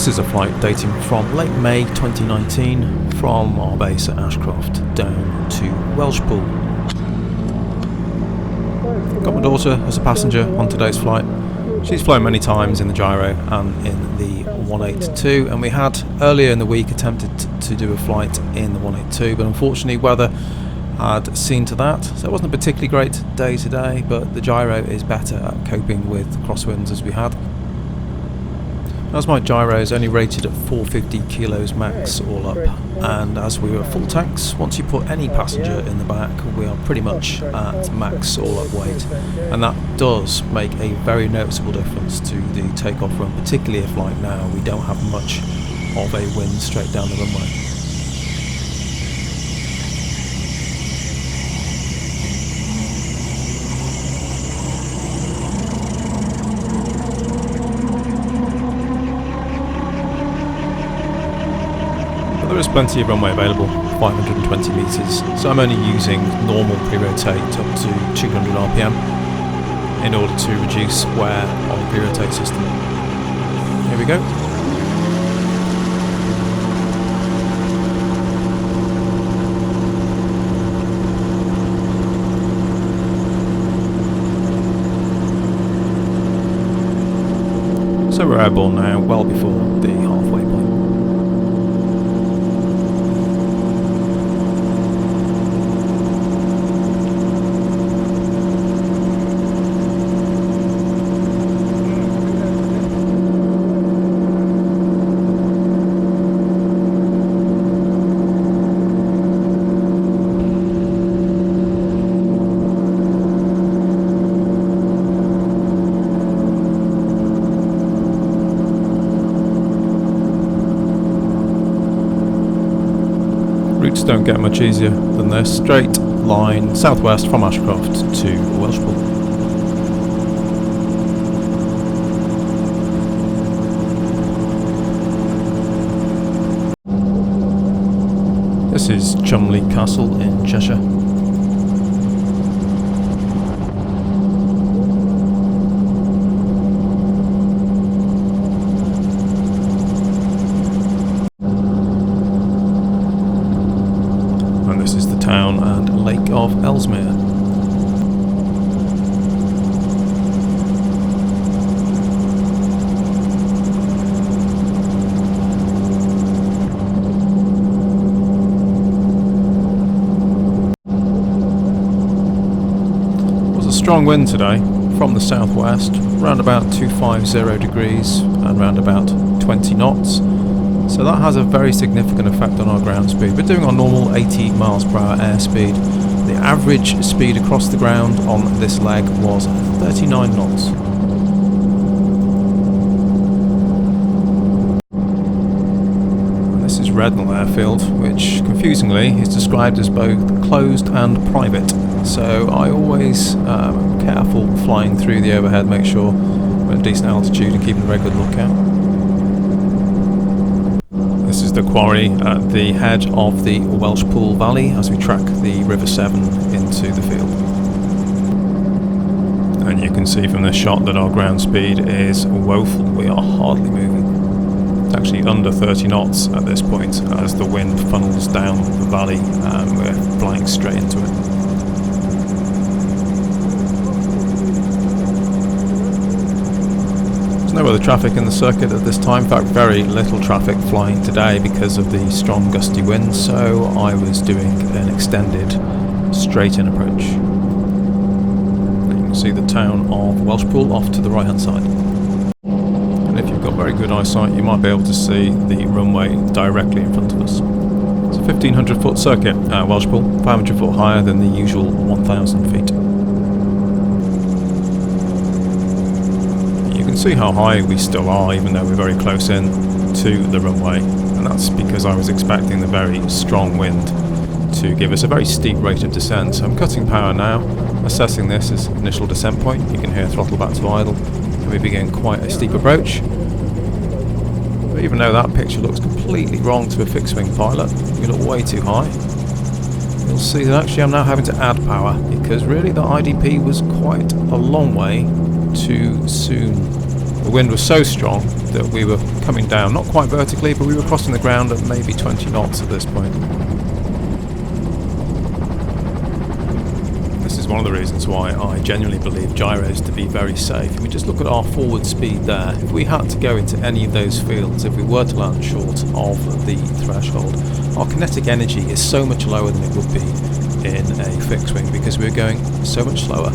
This is a flight dating from late May 2019 from our base at Ashcroft down to Welshpool. Got my daughter as a passenger on today's flight. She's flown many times in the gyro and in the 182, and we had earlier in the week attempted to do a flight in the 182, but unfortunately weather had seen to that, so it wasn't a particularly great day today, but the gyro is better at coping with crosswinds as we had. As my gyro is only rated at 450 kilos max all up, and as we were full tanks, once you put any passenger in the back, we are pretty much at max all up weight, and that does make a very noticeable difference to the takeoff run, particularly if like now we don't have much of a wind straight down the runway. There is plenty of runway available, 520 metres, so I'm only using normal pre-rotate up to 200 RPM in order to reduce wear on the pre-rotate system. Here we go. So we're airborne now, well before the halfway point. Routes don't get much easier than this. Straight line southwest from Ashcroft to Welshpool. This is Cholmondeley Castle in Cheshire. This is the town and lake of Ellesmere. It was a strong wind today from the southwest, round about 250 degrees and round about 20 knots. So that has a very significant effect on our ground speed. We're doing our normal 80 miles per hour airspeed. The average speed across the ground on this leg was 39 knots. And this is Rednell Airfield, which confusingly is described as both closed and private. So I always am careful flying through the overhead, make sure we're at a decent altitude and keeping a very good lookout. This is the quarry at the head of the Welshpool Valley as we track the River Severn into the field. And you can see from this shot that our ground speed is woeful. We are hardly moving. It's actually under 30 knots at this point as the wind funnels down the valley and we're flying straight into it. No other traffic in the circuit at this time, in fact very little traffic flying today because of the strong gusty winds, so I was doing an extended straight-in approach. And you can see the town of Welshpool off to the right hand side. And if you've got very good eyesight you might be able to see the runway directly in front of us. It's a 1500 foot circuit at Welshpool, 500 foot higher than the usual 1000 feet. You can see how high we still are even though we're very close in to the runway, and that's because I was expecting the very strong wind to give us a very steep rate of descent. So I'm cutting power now, assessing this as initial descent point. You can hear throttle back to idle and we begin quite a steep approach. But even though that picture looks completely wrong to a fixed wing pilot, we look way too high, you'll see that actually I'm now having to add power because really the IDP was quite a long way too soon. The wind was so strong that we were coming down, not quite vertically, but we were crossing the ground at maybe 20 knots at this point. This is one of the reasons why I genuinely believe gyros to be very safe. If we just look at our forward speed there, if we had to go into any of those fields, if we were to land short of the threshold, our kinetic energy is so much lower than it would be in a fixed wing because we're going so much slower.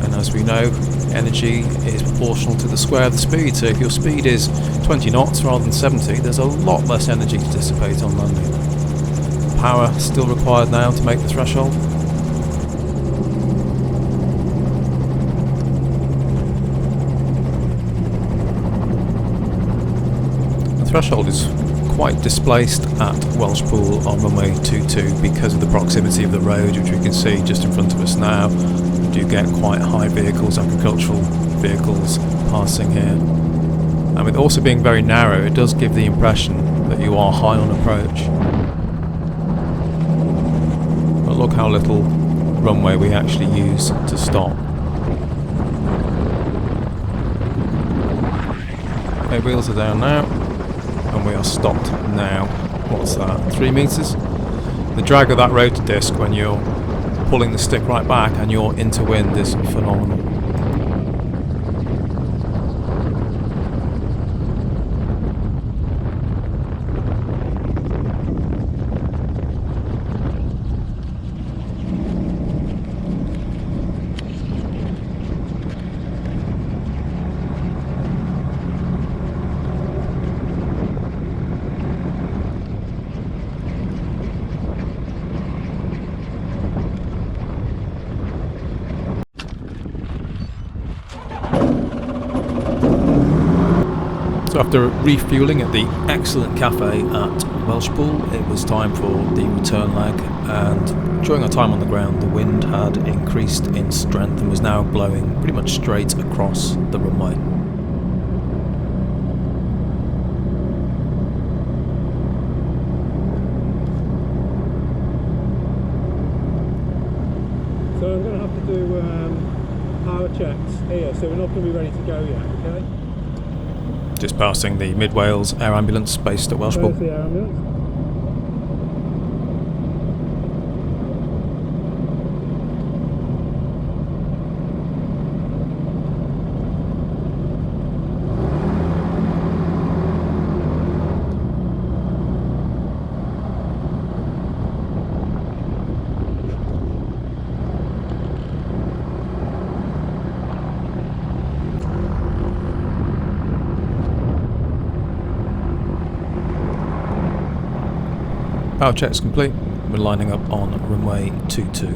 And as we know, energy is proportional to the square of the speed, so if your speed is 20 knots rather than 70, there's a lot less energy to dissipate on landing. Power still required now to make the threshold. The threshold is quite displaced at Welshpool on runway 22 because of the proximity of the road, which we can see just in front of us now. We do get quite high vehicles, agricultural vehicles passing here. And with also being very narrow, it does give the impression that you are high on approach. But look how little runway we actually use to stop. Okay, wheels are down now, and we are stopped now. What's that? 3 meters? The drag of that rotor disc when you're pulling the stick right back and you're into wind is phenomenal. So after refuelling at the excellent cafe at Welshpool, it was time for the return leg, and during our time on the ground the wind had increased in strength and was now blowing pretty much straight across the runway. So I'm going to have to do power checks here, so we're not going to be ready to go yet, okay? Just passing the Mid Wales Air Ambulance based at Welshpool. There's the air ambulance. Power check's complete. We're lining up on runway 22.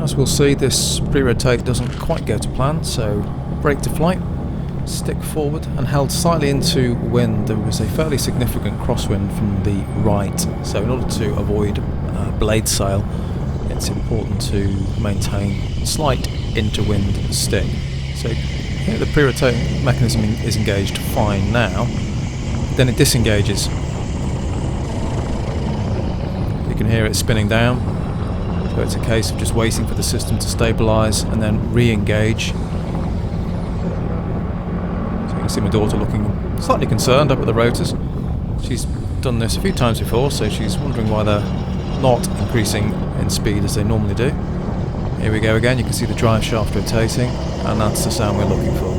As we'll see, this pre-rotate doesn't quite go to plan, so brake to flight. Stick forward and held slightly into wind. There was a fairly significant crosswind from the right, so in order to avoid blade sail, it's important to maintain slight into wind stick. So here the pre-rotate mechanism is engaged fine now, then it disengages. You can hear it spinning down, so it's a case of just waiting for the system to stabilise and then re-engage. See my daughter looking slightly concerned up at the rotors. She's done this a few times before, so she's wondering why they're not increasing in speed as they normally do. Here we go again, you can see the drive shaft rotating, and that's the sound we're looking for.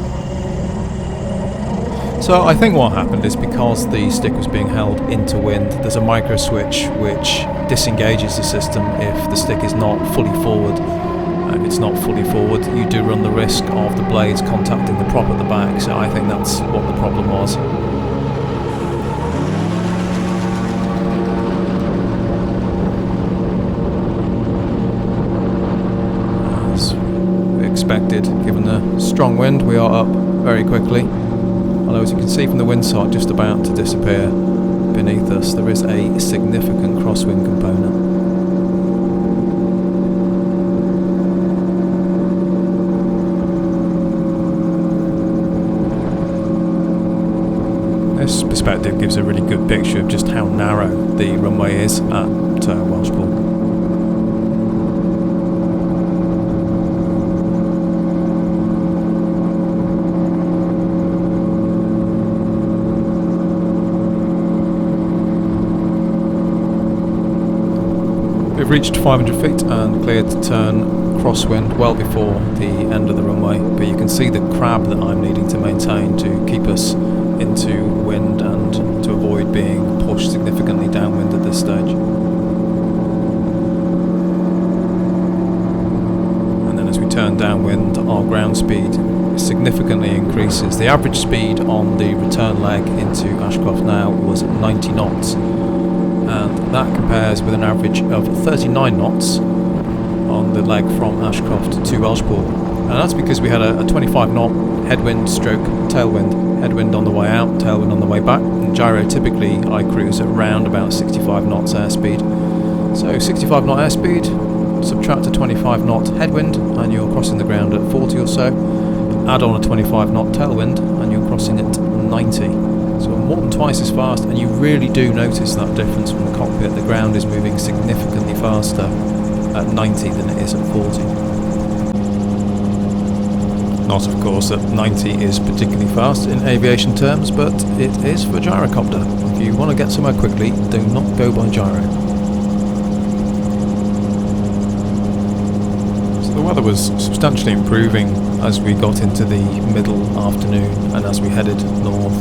So I think what happened is because the stick was being held into wind, there's a micro switch which disengages the system if the stick is not fully forward. If it's not fully forward, you do run the risk of the blades contacting the prop at the back, so I think that's what the problem was. As expected, given the strong wind, we are up very quickly. Although as you can see from the windsock just about to disappear beneath us, there is a significant crosswind component. perspective gives a really good picture of just how narrow the runway is at Welshpool. We've reached 500 feet and cleared to turn crosswind well before the end of the runway, but you can see the crab that I'm needing to maintain to keep us into wind and to avoid being pushed significantly downwind at this stage. And then as we turn downwind, our ground speed significantly increases. The average speed on the return leg into Ashcroft now was 90 knots. And that compares with an average of 39 knots on the leg from Ashcroft to Welshpool. And that's because we had a 25 knot headwind stroke tailwind. Headwind on the way out, tailwind on the way back. And gyro, typically I cruise at around about 65 knots airspeed. So 65 knot airspeed, subtract a 25 knot headwind and you're crossing the ground at 40 or so. Add on a 25 knot tailwind and you're crossing at 90. So more than twice as fast, and you really do notice that difference from the cockpit. The ground is moving significantly faster at 90 than it is at 40. Not, of course, that 90 is particularly fast in aviation terms, but it is for a gyrocopter. If you want to get somewhere quickly, do not go by gyro. So the weather was substantially improving as we got into the middle afternoon and as we headed north.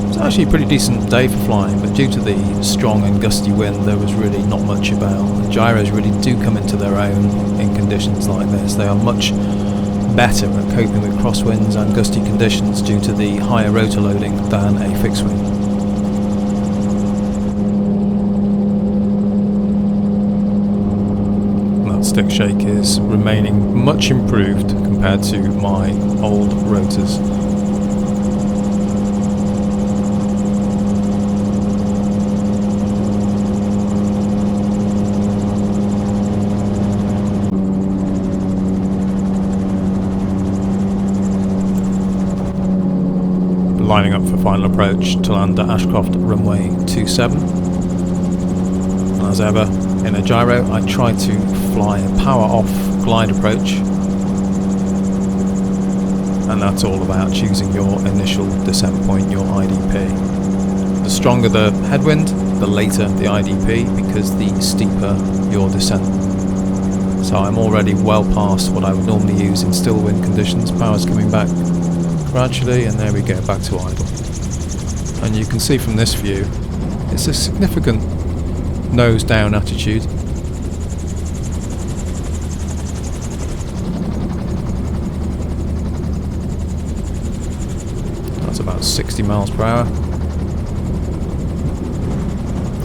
It's actually a pretty decent day for flying, but due to the strong and gusty wind there was really not much about. The gyros really do come into their own in conditions like this. They are much better at coping with crosswinds and gusty conditions due to the higher rotor loading than a fixed wing. That stick shake is remaining much improved compared to my old rotors. Lining up for final approach to land at Ashcroft runway 27. And as ever in a gyro, I try to fly a power off glide approach, and that's all about choosing your initial descent point, your IDP. The stronger the headwind, the later the IDP, because the steeper your descent. So I'm already well past what I would normally use in still wind conditions. Power's coming back gradually, and there we go, back to idle. And you can see from this view it's a significant nose down attitude. That's about 60 miles per hour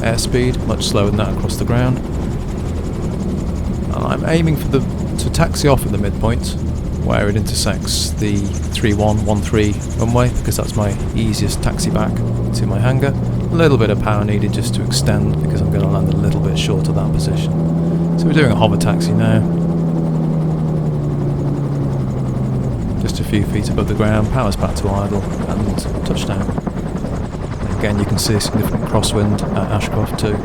airspeed, much slower than that across the ground. And I'm aiming for to taxi off at the midpoint where it intersects the 3113 runway, because that's my easiest taxi back to my hangar. A little bit of power needed just to extend, because I'm going to land a little bit short of that position. So we're doing a hover taxi now. Just a few feet above the ground, power's back to idle, and touchdown. And again, you can see a significant crosswind at Ashcroft too.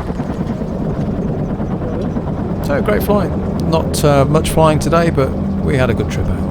So great flying. Not much flying today, but we had a good trip out.